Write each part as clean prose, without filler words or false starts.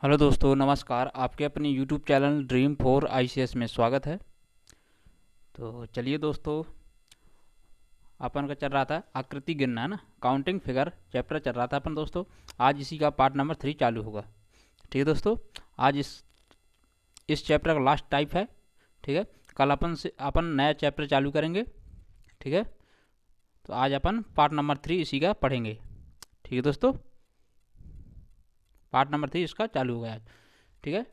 Hello दोस्तों, नमस्कार। आपके अपने YouTube channel dream for ICS में स्वागत है। तो चलिए दोस्तों, अपन का चल रहा था आकृति गिनना, है ना, काउंटिंग फिगर चैप्टर चल रहा था अपन दोस्तों। आज इसी का पार्ट नंबर 3 चालू होगा। ठीक है दोस्तों, आज इस चैप्टर का लास्ट टाइप है। ठीक है, कल अपन नया चैप्टर चालू करेंगे। ठीक है, तो आज अपन पार्ट नंबर 3 इसी का पढ़ेंगे। ठीक है दोस्तों, पार्ट नंबर 3 इसका चालू होगा आज। ठीक है,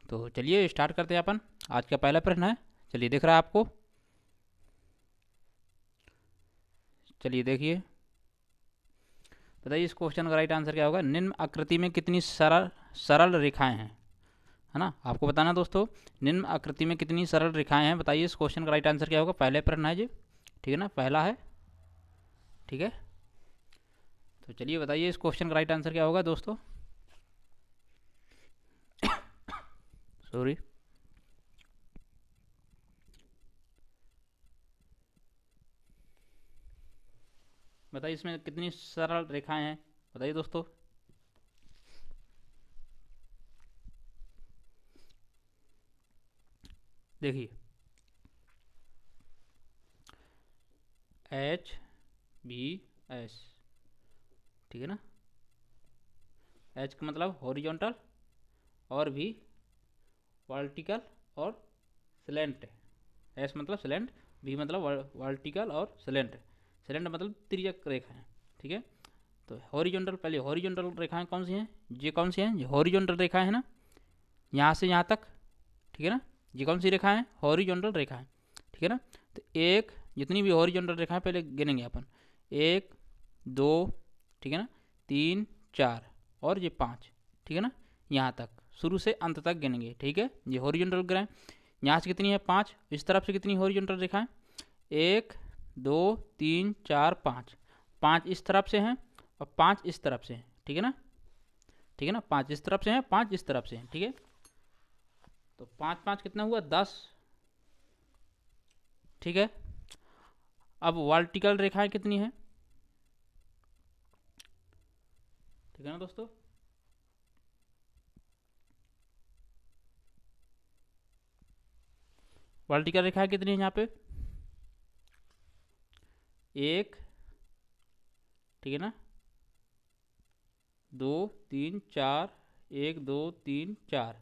तो चलिए स्टार्ट करते हैं अपन। आज का पहला प्रश्न है, चलिए दिख रहा है आपको। चलिए देखिए, बताइए इस क्वेश्चन का राइट आंसर क्या होगा। निम्न आकृति में कितनी सरल सरल रेखाएं हैं, है ना, आपको बताना दोस्तों। निम्न आकृति में कितनी सरल रेखाएं हैं, बताइए इस क्वेश्चन का राइट आंसर क्या होगा। पहले प्रश्न है जी, ठीक है ना, पहला है। ठीक है, तो चलिए बताइए इस क्वेश्चन का राइट आंसर क्या होगा दोस्तों। सॉरी, बताइए इसमें कितनी सरल रेखाएं हैं, बताइए दोस्तों। देखिए, एच बी एस, ठीक है ना। एच का मतलब हॉरिजॉन्टल और भी वर्टिकल और स्लेंट। एस मतलब स्लेंट, बी मतलब वर्टिकल और स्लेंट। स्लेंट मतलब तिर्यक रेखा है। ठीक है, तो हॉरिजॉन्टल, पहले हॉरिजॉन्टल रेखाएं कौन सी हैं, ये कौन सी हैं, ये हॉरिजॉन्टल रेखाएं है ना, यहाँ से यहाँ तक। ठीक है ना, ये कौन सी रेखा है, हॉरिजॉन्टल रेखा है। ठीक है ना, तो एक, जितनी भी हॉरिजॉन्टल रेखाएं पहले गिनेंगे अपन। एक, दो, ठीक है ना, तीन, चार और ये पाँच। ठीक है ना, यहाँ तक शुरू से अंत तक गिनेंगे। ठीक है, ये हॉरिजॉन्टल रेखाएं। यहाँ से कितनी है, पाँच। इस तरफ से कितनी हॉरिजॉन्टल रेखाएं, एक, दो, तीन, चार, पाँच। पाँच इस तरफ से हैं और पाँच इस तरफ से हैं। ठीक है ना, ठीक है ना, पाँच इस तरफ से हैं, पाँच इस तरफ से हैं। ठीक है, तो पाँच पाँच कितना हुआ, 10। ठीक है, अब वर्टिकल रेखाएं कितनी हैं, ठीक है ना दोस्तों। वर्टिकल रेखाएं कितनी है यहाँ पे, एक, ठीक है ना, दो, तीन, चार, एक, दो, तीन, चार,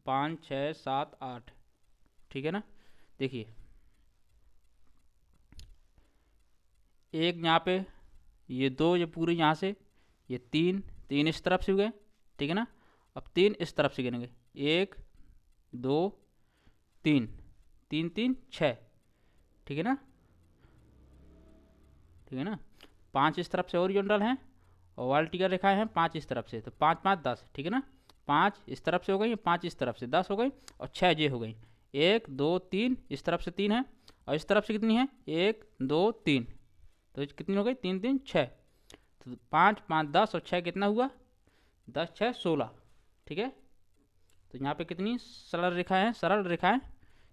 पाँच, छः, सात, आठ। ठीक है ना, देखिए एक यहाँ पे, ये दो, ये पूरे यहाँ से, ये तीन, तीन इस तरफ से हो गए। ठीक है ना, अब तीन इस तरफ से गिनेंगे, एक, दो, तीन, तीन तीन छः। ठीक है ना, ठीक है ना, पाँच इस तरफ से हॉरिजॉन्टल हैं और वर्टिकल रेखाएं हैं पाँच इस तरफ से, तो पाँच पाँच 10। ठीक है ना, पाँच इस तरफ से हो गई, पाँच इस तरफ से 10 हो गई और छः जे हो गई। एक, दो, तीन, इस तरफ से तीन है और इस तरफ से कितनी है, एक, दो, तीन, तो कितनी हो गई, तीन तीन छः। तो पाँच पाँच 10 और छः कितना हुआ, 10 छः 16। ठीक है, तो यहाँ पे कितनी सरल रेखाएं हैं, सरल रेखाएं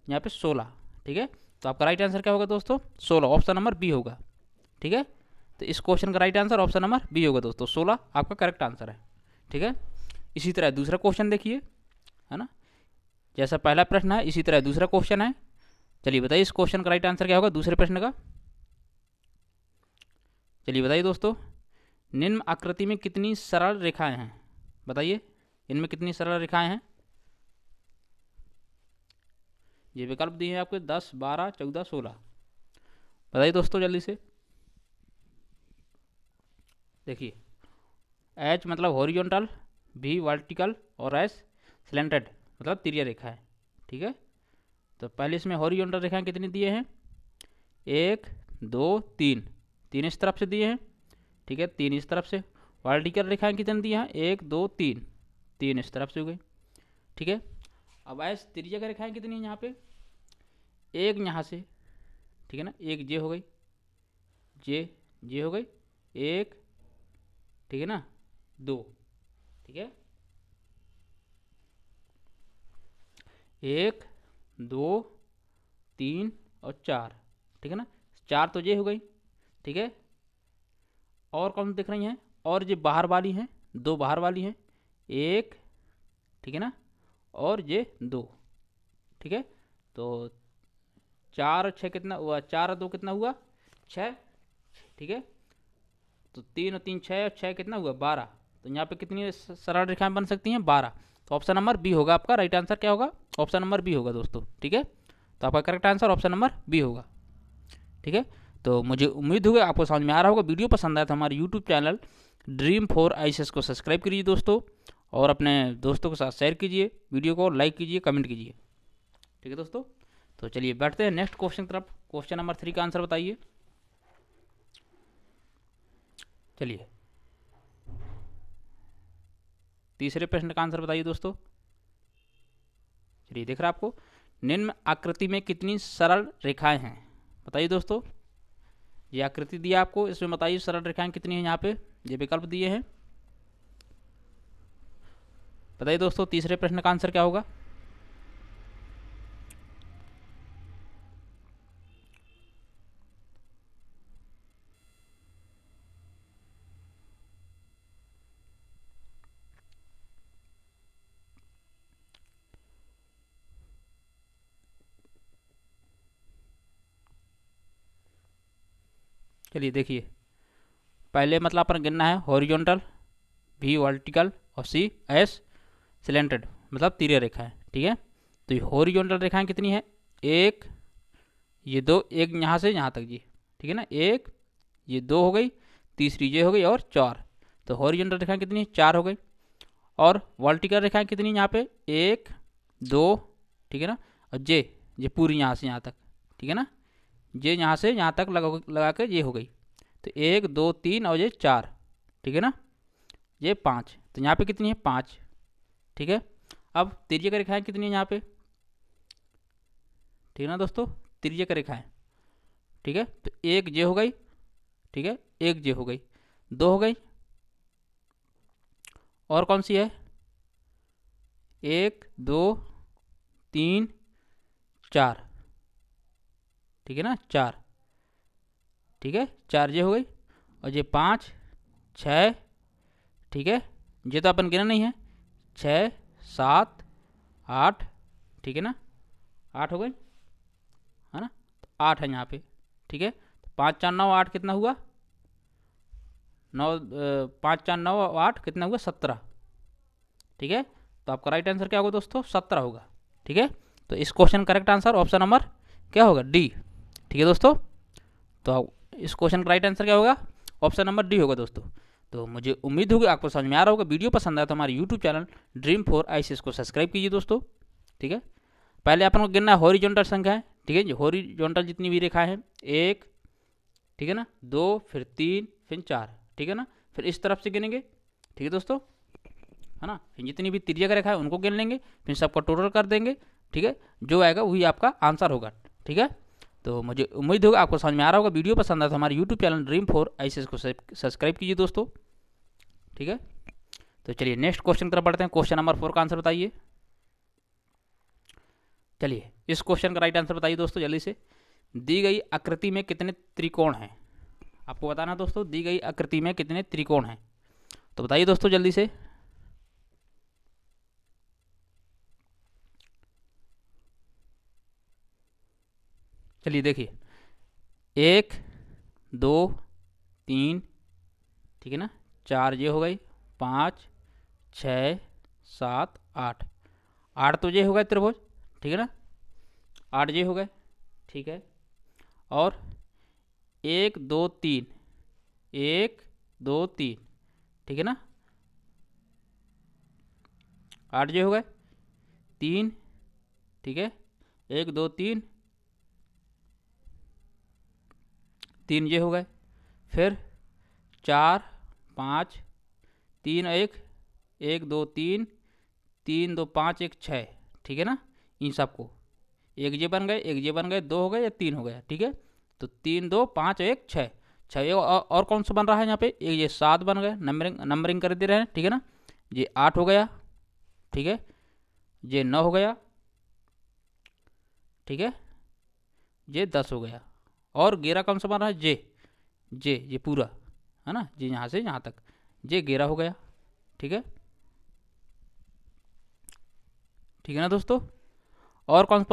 यहाँ पे 16। ठीक है, तो आपका राइट आंसर क्या होगा दोस्तों, 16, ऑप्शन नंबर बी होगा। ठीक है, तो इस क्वेश्चन का right answer option number B होगा दोस्तों, 16 आपका करेक्ट आंसर है। ठीक है, इसी तरह दूसरा क्वेश्चन देखिए, है ना, जैसा पहला प्रश्न है इसी तरह दूसरा क्वेश्चन है। चलिए बताइए इस क्वेश्चन का राइट आंसर क्या होगा दूसरे प्रश्न का। चलिए बताइए दोस्तों, निम्न आकृति में कितनी सरल रेखाएं हैं, बताइए इनमें कितनी सरल रेखाएं हैं। ये विकल्प दिए हैं आपके 10, 12, 14, 16। बताइए दोस्तों जल्दी से। देखिए, एच मतलब हॉरिजॉन्टल, भी वर्टिकल और एस स्लेंटेड मतलब तिरछा रेखा है। ठीक है, तो पहले इसमें हॉरिजॉन्टल रेखाएं कितनी दिए हैं, एक, दो, तीन, तीन इस तरफ से दिए हैं। ठीक है, तीन इस तरफ से। वर्टिकल रेखाएं कितनी दी हैं, एक, दो, तीन, तीन इस तरफ से हो गई। ठीक है, अब एस तिरछा रेखाएं कितनी हैं यहाँ पे, एक यहाँ से, ठीक है ना, एक जे हो गई, जे जे हो गई, एक, ठीक है ना, दो। ठीक है, एक, दो, तीन और चार। ठीक है ना, चार तो ये हो गई। ठीक है, और कौन दिख रही हैं, और ये बाहर वाली हैं, दो बाहर वाली हैं, एक, ठीक है ना, और ये 2, ठीक है। तो 4 और 6 कितना हुआ, 4 और 2 कितना हुआ 6, ठीक है। तो 3 और 3 6 और 6 कितना हुआ 12। तो यहाँ पे कितनी सरल रेखाएं बन सकती हैं 12। तो ऑप्शन नंबर बी होगा आपका राइट आंसर। क्या होगा, ऑप्शन नंबर बी होगा दोस्तों, ठीक है। तो आपका correct answer option number B होगा, ठीक है। तो मुझे उम्मीद होगी आपको समझ में आ रहा होगा। वीडियो पसंद आया तो हमारे यूट्यूब चैनल Dream4ICS को सब्सक्राइब करिए दोस्तों, और अपने दोस्तों के साथ शेयर कीजिए, वीडियो को लाइक कीजिए, कमेंट कीजिए, ठीक है दोस्तों। तो चलिए बैठते हैं नेक्स्ट क्वेश्चन की तरफ। क्वेश्चन नंबर 3 का आंसर बताइए। चलिए तीसरे प्रश्न का आंसर बताइए दोस्तों। चलिए दिख रहा है आपको, निम्न आकृति में कितनी सरल रेखाएं हैं, बताइए दोस्तों। ये आकृति दिया आपको, इसमें बताइए सरल रेखाएं कितनी हैं। यहाँ पे ये विकल्प दिए हैं, बताइए दोस्तों तीसरे प्रश्न का आंसर क्या होगा। चलिए देखिए, पहले मतलब अपन गिनना है हॉरिजॉन्टल, बी वर्टिकल और सी एस सिलेंटेड, मतलब तीव्र रेखा है, ठीक है। तो ये हॉरिजॉन्टल रेखाएं कितनी है, 1 ये 2, एक यहाँ से यहाँ तक जी, ठीक है ना, 1 ये 2 हो गई, तीसरी ये हो गई और 4। तो हॉरिजॉन्टल रेखाएं कितनी 4 हो गई। और वर्टिकल रेखाएं कितनी यहाँ पे 1 2, ठीक है ना, और ये पूरी यहाँ से यहाँ तक, ठीक है ना, ये यहाँ से यहाँ तक लगा के ये हो गई। तो 1 2 3 और ये 4, ठीक है ना, ये 5। तो यहाँ पे कितनी है 5, ठीक है। अब तिर्यक रेखाएं कितनी है यहाँ पे, ठीक है ना दोस्तों, तिर्यक रेखाएं, ठीक है। तो 1 ये हो गई, ठीक है, 1 ये हो गई, 2 हो गई, और कौन सी है 1 2 3 4, ठीक है ना 4, ठीक है 4 ये हो गई, और ये 5 6, ठीक है, ये तो अपन गिना नहीं है, 6 7 8, ठीक है ना, 8 हो गई, है ना, तो 8 है यहाँ पे, ठीक है। 5 4 9 8 कितना हुआ 9, 5 4 9 8 कितना हुआ 17, ठीक है। तो आपका राइट आंसर क्या होगा दोस्तों 17 होगा, ठीक है। तो इस question correct answer option number क्या होगा डी, ठीक है दोस्तों। तो इस क्वेश्चन का राइट आंसर क्या होगा ऑप्शन नंबर डी होगा दोस्तों। तो मुझे उम्मीद होगी आपको समझ में आ रहा होगा। वीडियो पसंद आया तो हमारे यूट्यूब चैनल Dream4ICS को सब्सक्राइब कीजिए दोस्तों, ठीक है। पहले अपन को गिनना है हॉरिजॉन्टल संख्या है, ठीक है, हॉरिजॉन्टल जितनी भी रेखा है 1, ठीक है ना, 2 फिर 3 फिर 4, ठीक है ना, फिर इस तरफ से गिनेंगे, ठीक है दोस्तों, है ना, फिर जितनी भी तिर्यक रेखा है उनको गिन लेंगे, फिर सबका टोटल कर देंगे, ठीक है, जो आएगा वही आपका आंसर होगा, ठीक है। तो मुझे उम्मीद होगा आपको समझ में आ रहा होगा। वीडियो पसंद आया तो हमारे यूट्यूब चैनल Dream4ICS को सब्सक्राइब कीजिए दोस्तों, ठीक है। तो चलिए नेक्स्ट क्वेश्चन की तरफ बढ़ते हैं। क्वेश्चन नंबर 4 का आंसर बताइए। चलिए इस क्वेश्चन का राइट आंसर बताइए दोस्तों जल्दी से। दी गई आकृति में कितने त्रिकोण हैं, आपको बताना दोस्तों, दी गई आकृति में कितने त्रिकोण हैं, तो बताइए दोस्तों जल्दी से। चलिए देखिए 1 2 3, ठीक है ना, 4 ये हो गई, 5 6 7 8, 8 तो ये हो गए त्रिभुज, ठीक है ना, 8 ये हो गए, ठीक है। और 1 2 3, 1 2 3, ठीक है ना, 8 ये हो गए, 3, ठीक है, 1 2 3 3 ये हो गए, फिर 4 5 3 1 1 2 3 3 2 5 1 6, ठीक है ना, इन सबको 1 ये बन गए, 1 ये बन गए, 2 हो गए या 3 हो गया, ठीक है। तो 3 2 5 1 6, 6 और कौन सा बन रहा है यहाँ पे, एक ये 7 बन गए, नंबरिंग कर दे रहे हैं, ठीक है ना, ये 8 हो गया, ठीक है, ये 9 हो गया, ठीक है, ये 10 हो गया, और 11 कौन सा बन रहा है ये पूरा, है ना, ये यहाँ से यहाँ तक ये 11 हो गया, ठीक है। ठीक है ना दोस्तों। और कौन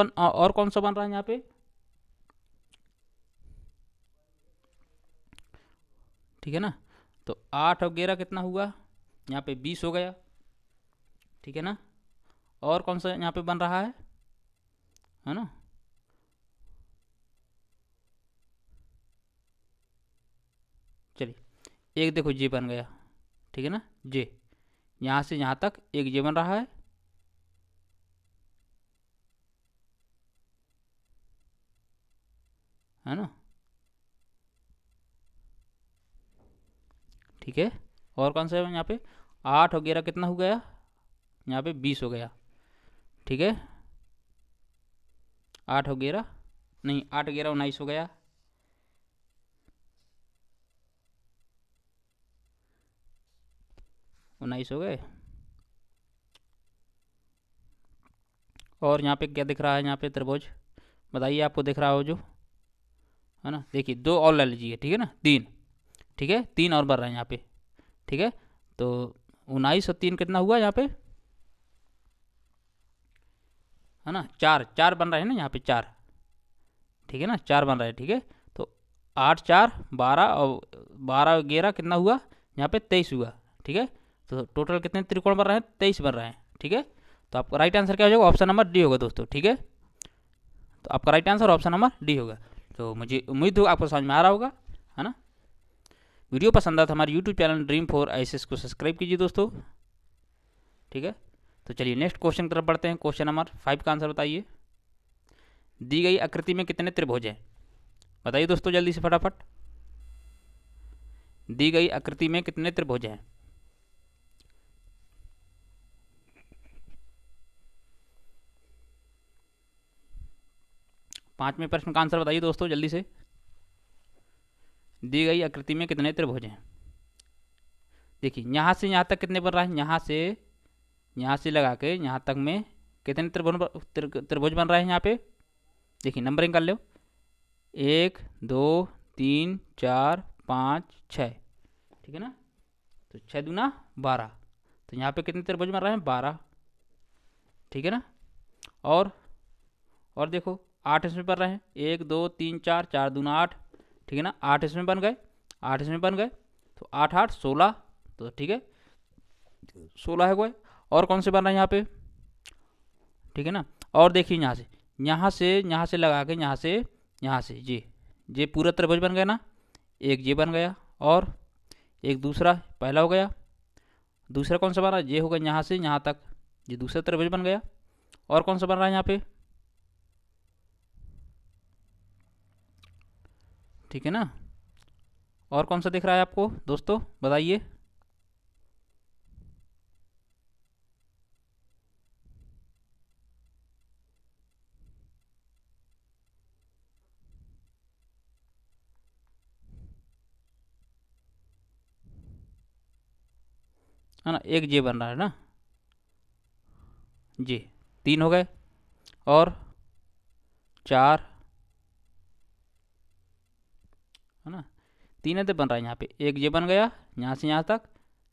सा बन रहा है यहाँ पे, ठीक है ना। तो 8 और 11 कितना हुआ, यहाँ पे 20 हो गया, ठीक है ना। और कौन सा यहाँ पे बन रहा है ना। चलिए एक देखो जे बन गया, ठीक है ना। जे यहाँ से यहाँ तक एक जे बन रहा है ना, ठीक है। और कौन सा है यहाँ पे, 8 और 11 कितना हो गया, यहाँ पे 20 हो गया, ठीक है। 8 और 11 नहीं, 8 11 19 हो गया, 19 हो गए। और यहाँ पे क्या दिख रहा है, यहाँ पे त्रिभुज बताइए, आपको दिख रहा हो जो, है ना। देखिए 2 और ले लीजिए, ठीक है ना, 3, ठीक है, 3 और बढ़ रहे हैं यहाँ पे, ठीक है। तो 19 और 3 कितना हुआ यहाँ पे, है ना, 4 4 बन रहे हैं ना यहाँ पे, 4, ठीक है ना, 4 बन रहे हैं, ठीक है। तो 8 4 12 और 12 11 कितना हुआ, यहाँ पे 23 हुआ, ठीक है। तो टोटल कितने त्रिकोण बन रहे हैं, 23 बन रहे हैं, ठीक है। तो आपका राइट आंसर क्या हो जाएगा, ऑप्शन नंबर डी होगा दोस्तों, ठीक है। तो आपका right answer option number D होगा। तो मुझे उम्मीद हो आपको समझ में आ रहा होगा, है ना। वीडियो पसंद आया तो हमारे YouTube channel dream for IAS को सब्सक्राइब कीजिए दोस्तों, ठीक है। तो चलिए नेक्स्ट क्वेश्चन की तरफ बढ़ते हैं। क्वेश्चन नंबर 5 का आंसर बताइए। दी गई आकृति में कितने त्रिभुज हैं, बताइए दोस्तों जल्दी से फटाफट। दी गई आकृति में कितने त्रिभुज हैं, 5वें प्रश्न का आंसर बताइए दोस्तों जल्दी से। दी गई आकृति में कितने त्रिभुज हैं। देखिए यहाँ से यहाँ तक कितने बन रहा है, यहाँ से लगा के यहाँ तक में कितने त्रिभुज बन रहे हैं यहाँ पे। देखिए नंबरिंग कर लो, 1 2 3 4 5 6, ठीक है ना। तो 6 दूना 12, तो यहाँ पे कितने त्रिभुज बन रहे हैं, 12, ठीक है ना। और देखो 8 इसमें बन रहे हैं, 1 2 3 4, 4 दूना 8, ठीक है ना। 8 इसमें बन गए, 8 इसमें बन गए, तो 8 8 16, तो ठीक है 16 है गए। और कौन से बन रहे हैं यहाँ पे, ठीक है ना। और देखिए यहाँ से लगा के यहाँ से जे पूरा त्रिभुज बन गया ना, एक जे बन गया, और एक दूसरा पहला हो गया, दूसरा कौन सा बन रहा है, जे होगा यहाँ से यहाँ तक, ये दूसरा त्रिभुज बन गया। और कौन सा बन रहा है यहाँ पे, ठीक है ना। और कौन सा दिख रहा है आपको दोस्तों बताइए। है ना, एक जे बन रहा है ना, जे 3 हो गए, और 4, है ना, 3 तो बन रहा है यहाँ पे, एक जे बन गया यहाँ से यहाँ तक,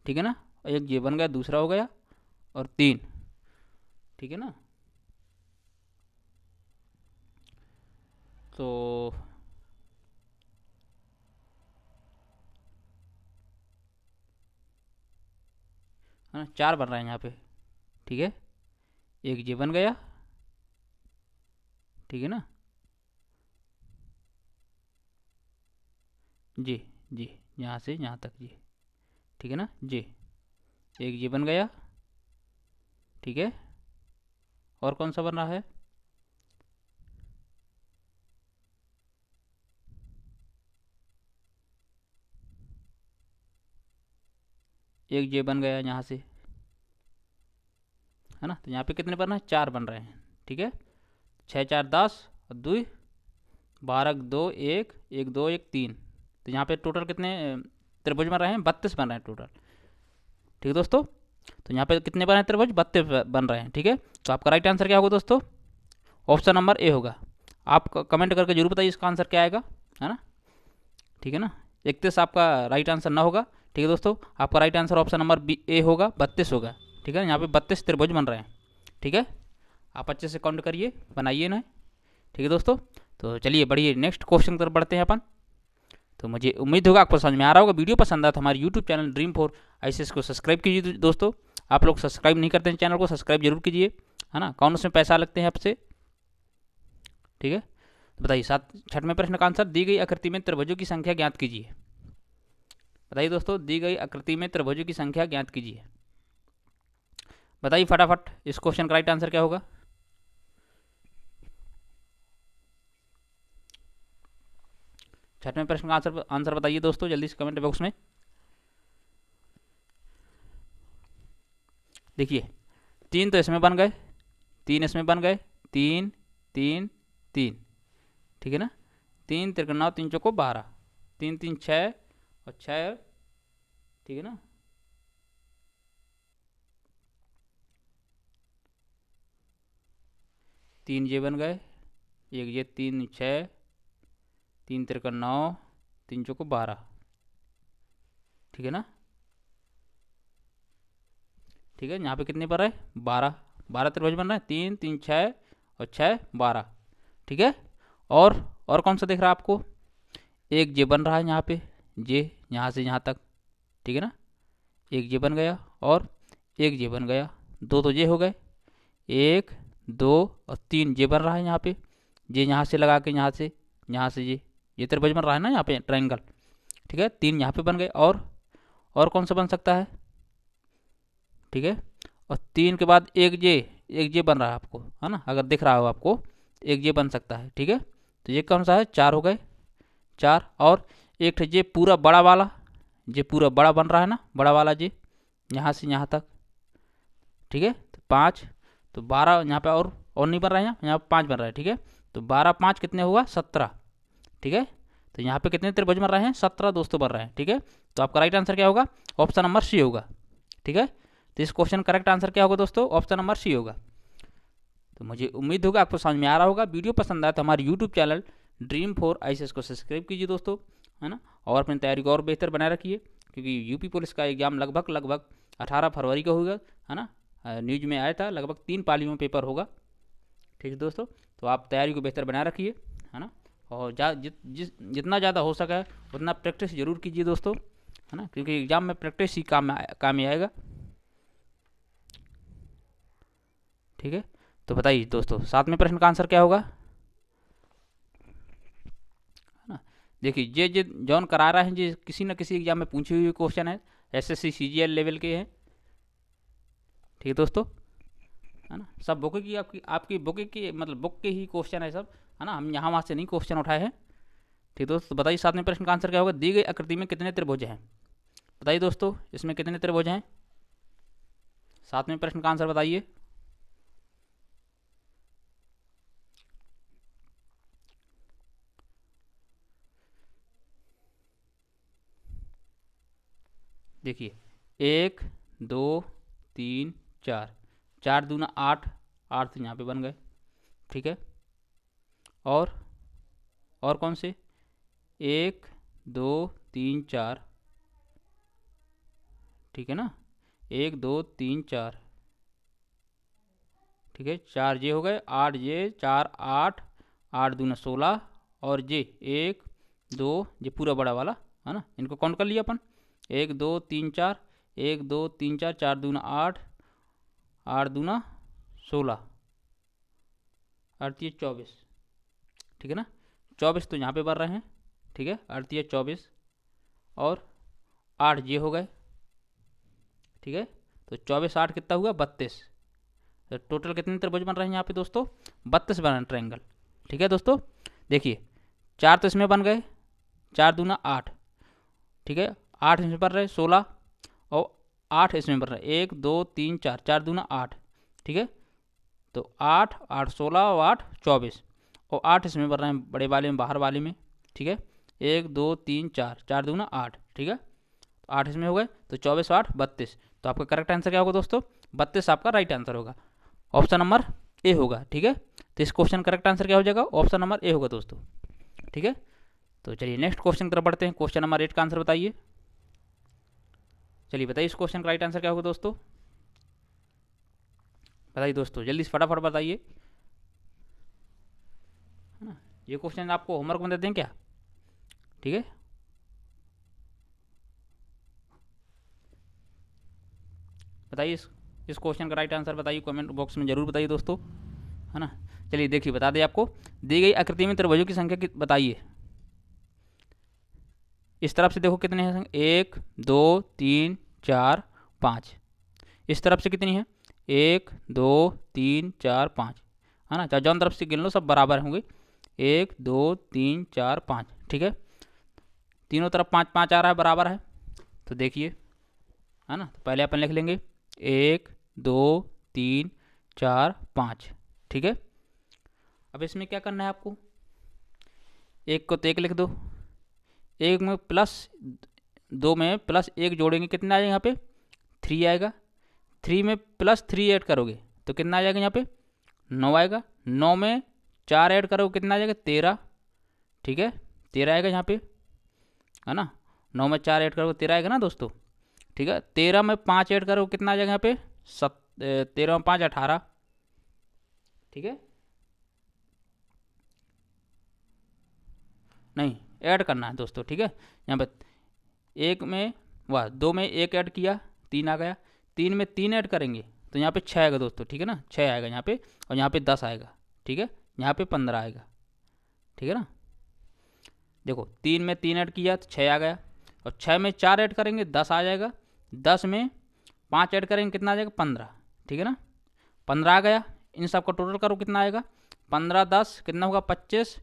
ठीक है ना, एक जे बन गया, दूसरा हो गया, और 3, ठीक है ना। तो है ना, 4 बन रहा है यहाँ पे, ठीक है, एक जे बन गया, ठीक है ना, जी जी यहाँ से यहाँ तक जी, ठीक है ना, जे एक जे बन गया, ठीक है। और कौन सा बन रहा है, एक जे बन गया यहाँ से, है ना। तो यहाँ पे कितने बन रहे हैं, 4 बन रहे हैं, ठीक है। 6 4 10 और 2 12 2 1 1 2 1 3, तो यहाँ पे टोटल कितने त्रिभुज बन रहे हैं, 32 बन रहे हैं टोटल, ठीक है दोस्तों। तो यहाँ पे कितने बन रहे हैं त्रिभुज, 32 बन रहे हैं, ठीक है। तो आपका राइट आंसर क्या होगा दोस्तों, ऑप्शन नंबर ए होगा। आप कमेंट करके जरूर बताइए इसका आंसर क्या आएगा, है ना, ठीक है ना। 31 आपका राइट आंसर ना होगा, ठीक है दोस्तों। आपका right answer option number B A होगा, 32 होगा, ठीक है। यहाँ पे 32 त्रिभुज बन रहे हैं, ठीक है। आप अच्छे से काउंट करिए, बनाइए ना, ठीक है दोस्तों। तो चलिए बढ़िए नेक्स्ट क्वेश्चन की तरफ बढ़ते हैं अपन। तो मुझे उम्मीद होगा आपको समझ में आ रहा होगा। वीडियो पसंद आया तो हमारे यूट्यूब चैनल ड्रीम4 ICS को सब्सक्राइब कीजिए दोस्तों। आप लोग सब्सक्राइब नहीं करते हैं चैनल को, सब्सक्राइब जरूर कीजिए, है ना, कौन उसमें पैसा लगते हैं आपसे, ठीक है। तो बताइए 6वें प्रश्न का आंसर, दी गई आकृति में त्रिभुजों की संख्या ज्ञात कीजिए। बताइए दोस्तों, दी गई आकृति में त्रिभुजों की संख्या ज्ञात कीजिए। बताइए फटाफट इस क्वेश्चन का राइट आंसर क्या होगा। छठवें प्रश्न का आंसर बताइए दोस्तों जल्दी से कमेंट बॉक्स में। देखिए 3 तो इसमें बन गए, 3 इसमें बन गए, 3 3 3, ठीक है ना। 3 3 9 3 चौको 12, 3 3 6 और 6, ठीक है ना। तीन ये बन गए, एक ये 3 6, 3 3 9, 3 चौको 12, ठीक है ना। ठीक है, यहाँ पे कितने बन रहे हैं, 12 12 त्रिभुज बन रहे हैं, 3 3 6 और 6 12, ठीक है। और कौन सा दिख रहा है आपको, एक जे बन रहा है यहाँ पे, जे यहाँ से यहाँ तक, ठीक है ना, एक जे बन गया और एक जे बन गया, दो तो जे हो गए, 1 2 और 3 जे बन रहा है यहाँ पे, जे यहाँ से लगा के यहाँ से ये त्रिभुज बन रहा है ना यहाँ पे ट्रायंगल, ठीक है। 3 यहाँ पे बन गए और कौन सा बन सकता है, ठीक है। और 3 के बाद एक जे बन रहा है आपको, है ना, अगर दिख रहा हो आपको एक जे बन सकता है, ठीक है। तो ये कौन सा है, 4 हो गए, 4 और एक जे पूरा बड़ा वाला, जे पूरा बड़ा बन रहा है ना, बड़ा वाला जे यहाँ से यहाँ तक, ठीक है। तो 5, तो 12 यहाँ पे और नहीं बन रहा है, यहाँ 5 बन रहा है, ठीक है। तो 12 5 कितने हुआ, 17, ठीक है। तो यहाँ पे कितने त्रिभुज बन रहे हैं, 17 दोस्तों बन रहे हैं, ठीक है। तो आपका राइट आंसर क्या होगा, ऑप्शन नंबर सी होगा, ठीक है। तो इस क्वेश्चन करेक्ट आंसर क्या होगा दोस्तों, ऑप्शन नंबर सी होगा। तो मुझे उम्मीद होगा आपको समझ में आ रहा होगा। वीडियो पसंद आया तो हमारे यूट्यूब चैनल ड्रीम4 ICS को सब्सक्राइब कीजिए दोस्तों, है ना, और अपनी तैयारी को और बेहतर बनाए रखिए, क्योंकि यूपी पुलिस का एग्जाम लगभग 18 फरवरी को होगा, है ना, न्यूज में आया था, लगभग 3 पालियों में पेपर होगा, ठीक है दोस्तों। तो आप तैयारी को बेहतर बनाए रखिए, है ना, और जितना ज़्यादा हो सके उतना प्रैक्टिस जरूर कीजिए दोस्तों, है ना, क्योंकि एग्जाम में प्रैक्टिस ही काम में आएगा, ठीक है। तो बताइए दोस्तों 7वें प्रश्न का आंसर क्या होगा, है ना। देखिए ये जॉन करा रहा है, जी किसी न किसी एग्जाम में पूछे हुए क्वेश्चन है, SSC CGL लेवल के हैं, ठीक है दोस्तों, है ना। सब बुक की आपकी बुक की मतलब बुक के ही क्वेश्चन है सब, है ना, हम यहाँ वहाँ से नहीं क्वेश्चन उठाए हैं, ठीक दोस्तों। तो बताइए 7वें प्रश्न का आंसर क्या होगा, दी गई आकृति में कितने त्रिभुज हैं। बताइए दोस्तों इसमें कितने त्रिभुज हैं, 7वें प्रश्न का आंसर बताइए। देखिए 1 2 3 4, 4 दूना 8, 8 तो यहाँ पे बन गए, ठीक है। और कौन से, 1 2 3 4, ठीक है ना, 1 2 3 4, ठीक है। 4 जे हो गए, 8 जे 4 8, 8 दूना 16 और जे 1 2 जे पूरा बड़ा वाला, है ना, इनको काउंट कर लिया अपन, 1 2 3 4, 1 2 3 4, 4 दूना 8, 8 दूना 16, 38 24, ठीक है ना। 24 तो यहाँ पे बन रहे हैं, ठीक है, 38 24 और 8 जे हो गए, ठीक है। तो 24 8 कितना हुआ, 32। तो टोटल कितने त्रिभुज बन रहे हैं यहाँ पे दोस्तों, 32 बन रहे हैं ट्रायंगल, ठीक है दोस्तों। देखिए 4 तो इसमें बन गए, 4 दूना 8, ठीक है, 8 इसमें बन रहे 16 और 8 इसमें बन रहे 1 2 3 4, 4 दूना 8, ठीक है। तो 8 8 16 और 8 24 और 8 इसमें बन रहे हैं बड़े वाले में बाहर वाले में, ठीक है, 1 2 3 4, 4 दूना 8, ठीक है। तो 8 इसमें हो गए, तो 24 8 32। तो आपका करेक्ट आंसर क्या होगा दोस्तों, 32 आपका राइट आंसर होगा, ऑप्शन नंबर ए होगा, ठीक है। तो इस क्वेश्चन करेक्ट आंसर क्या हो जाएगा, ऑप्शन नंबर ए होगा दोस्तों, ठीक है। तो चलिए नेक्स्ट क्वेश्चन की तरफ बढ़ते हैं। क्वेश्चन नंबर 8 का आंसर बताइए। चलिए बताइए इस क्वेश्चन का राइट आंसर क्या होगा दोस्तों। बताइए दोस्तों, जल्दी से फटाफट बताइए, है ना। ये क्वेश्चन आपको होमवर्क में देते हैं क्या? ठीक है, बताइए इस क्वेश्चन का राइट आंसर बताइए, कमेंट बॉक्स में जरूर बताइए दोस्तों, है ना। चलिए देखिए, बता दें आपको, दी गई आकृति में त्रिभुजों की संख्या बताइए। इस तरफ से देखो कितने हैं, 1 2 3 4 5। इस तरफ से कितनी है, 1 2 3 4 5, है ना। चाहे जौन तरफ से गिन लो, सब बराबर होंगे, 1 2 3 4 5, ठीक है। तीनों तरफ 5 5 आ रहा है, बराबर है। तो देखिए, है ना, तो पहले अपन लिख लेंगे 1 2 3 4 5, ठीक है। अब इसमें क्या करना है आपको, एक को तो एक लिख दो, एक में प्लस 2 में प्लस 1 जोड़ेंगे, कितना आएगा यहाँ पे, 3 आएगा। 3 में प्लस 3 ऐड करोगे तो कितना आ जाएगा यहाँ पे, 9 आएगा। 9 में 4 ऐड करोगे कितना आ जाएगा, 13, ठीक है। 13 आएगा यहाँ पे, है ना। 9 में 4 ऐड करोगे 13 आएगा ना दोस्तों, ठीक है। 13 में 5 ऐड करोगे कितना आ जाएगा यहाँ पे, 13 में 5 18, ठीक है। नहीं, ऐड करना है दोस्तों, ठीक है। यहाँ पे एक में 2 में 1 ऐड किया, 3 आ गया। 3 में 3 ऐड करेंगे तो यहाँ पे 6 आएगा दोस्तों, ठीक है ना। 6 आएगा यहाँ पे, और यहाँ पे 10 आएगा, ठीक है। यहाँ पे 15 आएगा, ठीक है ना। देखो, 3 में 3 ऐड किया तो 6 आ गया, और 6 में 4 ऐड करेंगे 10 आ जाएगा। 10 में 5 ऐड करेंगे कितना आ जाएगा, 15, ठीक है ना। 15 आ गया। इन सब का टोटल करो कितना आएगा, 15 10 कितना होगा, 25,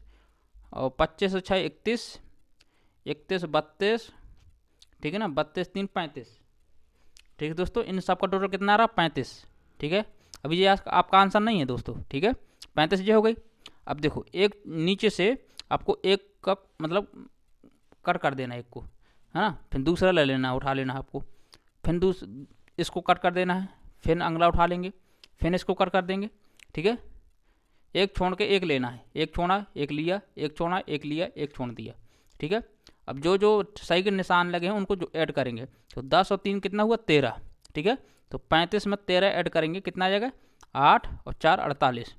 और 25 6 31, 31 32, ठीक है ना। 32 3 35, ठीक है दोस्तों। इन सब का टोटल कितना आ रहा, 35, ठीक है। अभी ये आपका आंसर नहीं है दोस्तों, ठीक है। 35 ये हो गई। अब देखो, एक नीचे से आपको एक का मतलब कट कर देना एक को, है ना। फिर दूसरा ले लेना, उठा लेना आपको, फिर इसको कट कर देना है, फिर अगला उठा लेंगे, फिर इसको कट कर देंगे, ठीक है। एक छोड़ के एक लेना है, एक छोड़ा एक लिया, एक छोड़ा एक लिया, एक छोड़ दिया, ठीक है। अब जो जो सही के निशान लगे हैं उनको जो ऐड करेंगे, तो 10 और 3 कितना हुआ, 13, ठीक है। तो 35 में 13 ऐड करेंगे कितना आ जाएगा, 8 और 4 48।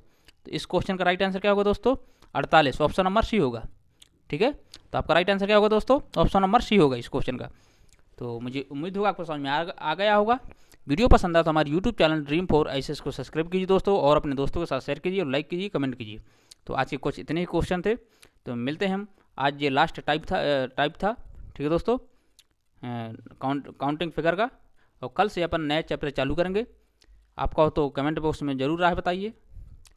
तो इस क्वेश्चन का राइट आंसर क्या होगा दोस्तों, 48, ऑप्शन नंबर सी होगा, ठीक है। तो आपका राइट आंसर क्या होगा दोस्तों, ऑप्शन नंबर सी होगा इस क्वेश्चन का। तो मुझे उम्मीद होगा आपको समझ में आ गया होगा। वीडियो पसंद आया तो हमारे यूट्यूब चैनल Dream4ICS को सब्सक्राइब कीजिए दोस्तों, और अपने दोस्तों के साथ शेयर कीजिए, और लाइक कीजिए, कमेंट कीजिए। तो आज के कुछ इतने ही क्वेश्चन थे, तो मिलते हैं हम। आज ये लास्ट टाइप था, ठीक है दोस्तों, काउंटिंग फिगर का। और कल से अपन नए चैप्टर चालू करेंगे। आपका हो तो कमेंट बॉक्स में ज़रूर राय बताइए,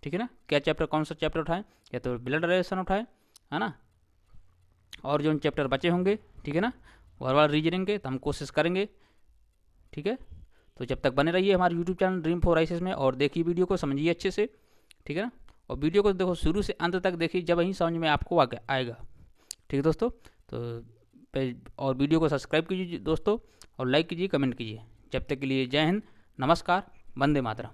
ठीक है ना। क्या चैप्टर, कौन सा चैप्टर उठाएं, या तो ब्लड रिलेशन उठाएं, है ना, और जो चैप्टर बचे होंगे, ठीक है ना, ओवरऑल रीजनिंग के, तो हम कोशिश करेंगे, ठीक है। तो जब तक बने रहिए हमारे यूट्यूब चैनल Dream4ICS में, और देखिए वीडियो को, समझिए अच्छे से, ठीक है ना। और वीडियो को देखो शुरू से अंत तक देखिए, जब वहीं समझ में आपको आएगा, ठीक है दोस्तों। तो और वीडियो को सब्सक्राइब कीजिए दोस्तों, और लाइक कीजिए, कमेंट कीजिए। जब तक के लिए जय हिंद, नमस्कार, वंदे मातरम।